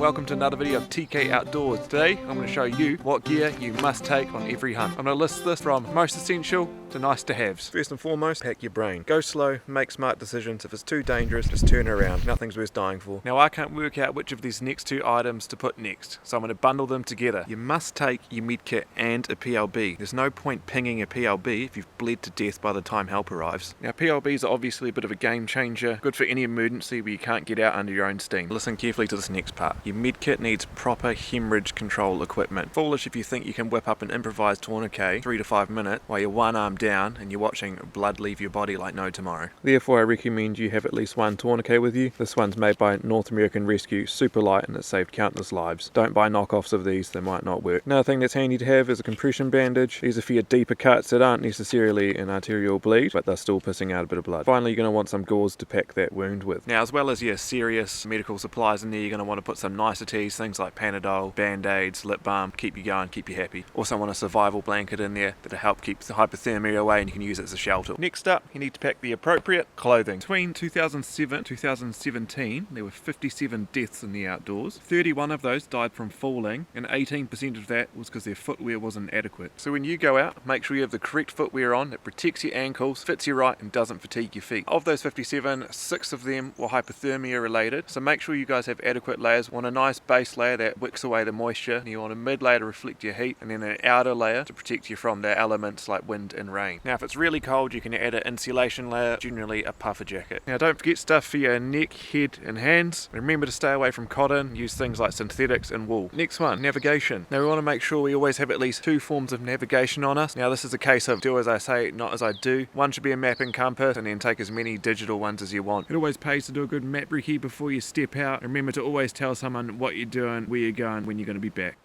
welcome to another video of TK Outdoors. Today I'm going to show you what gear you must take on every hunt. I'm going to list this from most essential to nice to haves. First and foremost, pack your brain. Go slow, make smart decisions. If it's too dangerous, just turn around. Nothing's worth dying for. Now I can't work out which of these next two items to put next, so I'm going to bundle them together. You must take your medkit and a PLB. There's no point pinging a PLB if you've bled to death by the time help arrives. Now PLBs are obviously a bit of a game changer, good for any emergency where you can't get out under your own steam. Listen carefully to this next part. Your medkit needs proper hemorrhage control equipment. Foolish if you think you can whip up an improvised tourniquet 3 to 5 minutes while you're one arm down and you're watching blood leave your body like no tomorrow. Therefore I recommend you have at least one tourniquet with you. This one's made by North American Rescue, super light, and it's saved countless lives. Don't buy knockoffs of these, they might not work. Another thing that's handy to have is a compression bandage. These are for your deeper cuts that aren't necessarily an arterial bleed, but they're still pissing out a bit of blood. Finally, you're going to want some gauze to pack that wound with. Now, as well as your serious medical supplies in there, you're going to want to put some niceties, things like Panadol, Band-Aids, lip balm, keep you going, keep you happy. Also want a survival blanket in there that'll help keep the hypothermia away, and you can use it as a shelter. Next up, you need to pack the appropriate clothing. Between 2007 and 2017, there were 57 deaths in the outdoors. 31 of those died from falling, and 18% of that was because their footwear wasn't adequate. So when you go out, make sure you have the correct footwear on that protects your ankles, fits you right, and doesn't fatigue your feet. Of those 57, 6 of them were hypothermia related, so make sure you guys have adequate layers. You want a nice base layer that wicks away the moisture, you want a mid layer to reflect your heat, and then an outer layer to protect you from the elements like wind and rain. Now if it's really cold, you can add an insulation layer, generally a puffer jacket. Now don't forget stuff for your neck, head and hands. Remember to stay away from cotton, use things like synthetics and wool. Next one, navigation. Now we want to make sure we always have at least 2 forms of navigation on us. Now this is a case of do as I say, not as I do. One should be a map and compass, and then take as many digital ones as you want. It always pays to do a good map recce before you step out. Remember to always tell someone what you're doing, where you're going, when you're going to be back.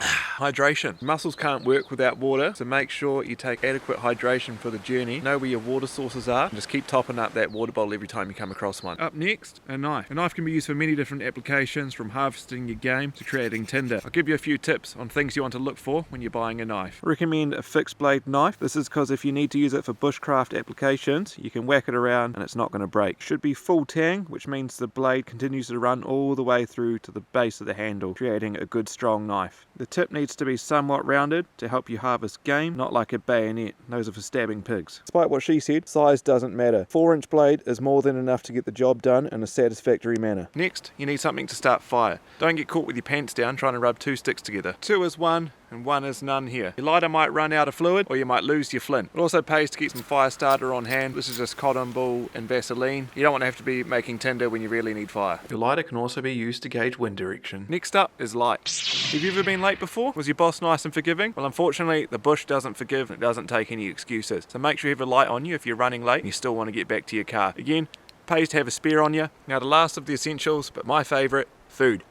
Hydration. Muscles can't work without water, so make sure you take adequate hydration for the journey. Know where your water sources are, and just keep topping up that water bottle every time you come across one. Up next, a knife. A knife can be used for many different applications, from harvesting your game to creating tinder. I'll give you a few tips on things you want to look for when you're buying a knife. I recommend a fixed blade knife. This is because if you need to use it for bushcraft applications, you can whack it around and it's not going to break. Should be full tang, which means the blade continues to run all the way through to the base of the handle, creating a good strong knife. The tip needs to be somewhat rounded to help you harvest game, not like a bayonet. Those are for stabbing pigs. Despite what she said, size doesn't matter. 4-inch blade is more than enough to get the job done in a satisfactory manner. Next, you need something to start fire. Don't get caught with your pants down trying to rub 2 sticks together. 2 is 1 and 1 is none here. Your lighter might run out of fluid, or you might lose your flint. It also pays to keep some fire starter on hand. This is just cotton ball and Vaseline. You don't want to have to be making tinder when you really need fire. Your lighter can also be used to gauge wind direction. Next up is light. Have you ever been late before? Was your boss nice and forgiving? Well, unfortunately, the bush doesn't forgive and it doesn't take any excuses. So make sure you have a light on you if you're running late and you still want to get back to your car. Again, pays to have a spare on you. Now the last of the essentials, but my favourite, food.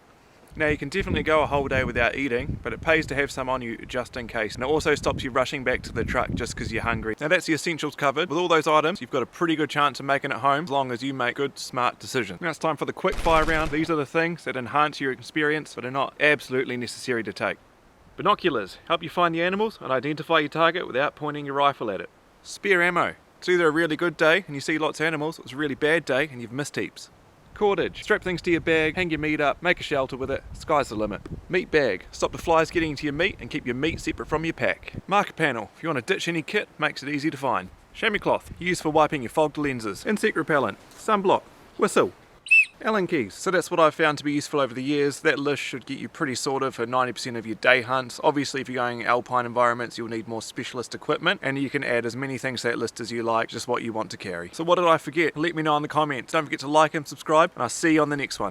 Now you can definitely go a whole day without eating, but it pays to have some on you just in case. And it also stops you rushing back to the truck just because you're hungry. Now that's the essentials covered. With all those items, you've got a pretty good chance of making it home as long as you make good, smart decisions. Now it's time for the quick fire round. These are the things that enhance your experience, but are not absolutely necessary to take. Binoculars help you find the animals and identify your target without pointing your rifle at it. Spare ammo. It's either a really good day and you see lots of animals, or it's a really bad day and you've missed heaps. Cordage. Strap things to your bag, hang your meat up, make a shelter with it, sky's the limit. Meat bag. Stop the flies getting into your meat and keep your meat separate from your pack. Marker panel. If you want to ditch any kit, makes it easy to find. Chamois cloth. Used for wiping your fogged lenses. Insect repellent. Sunblock. Whistle. Allen keys. So that's what I've found to be useful over the years. That list should get you pretty sorted for 90% of your day hunts. Obviously if you're going alpine environments you'll need more specialist equipment, and you can add as many things to that list as you like, just what you want to carry. So what did I forget? Let me know in the comments. Don't forget to like and subscribe, and I'll see you on the next one.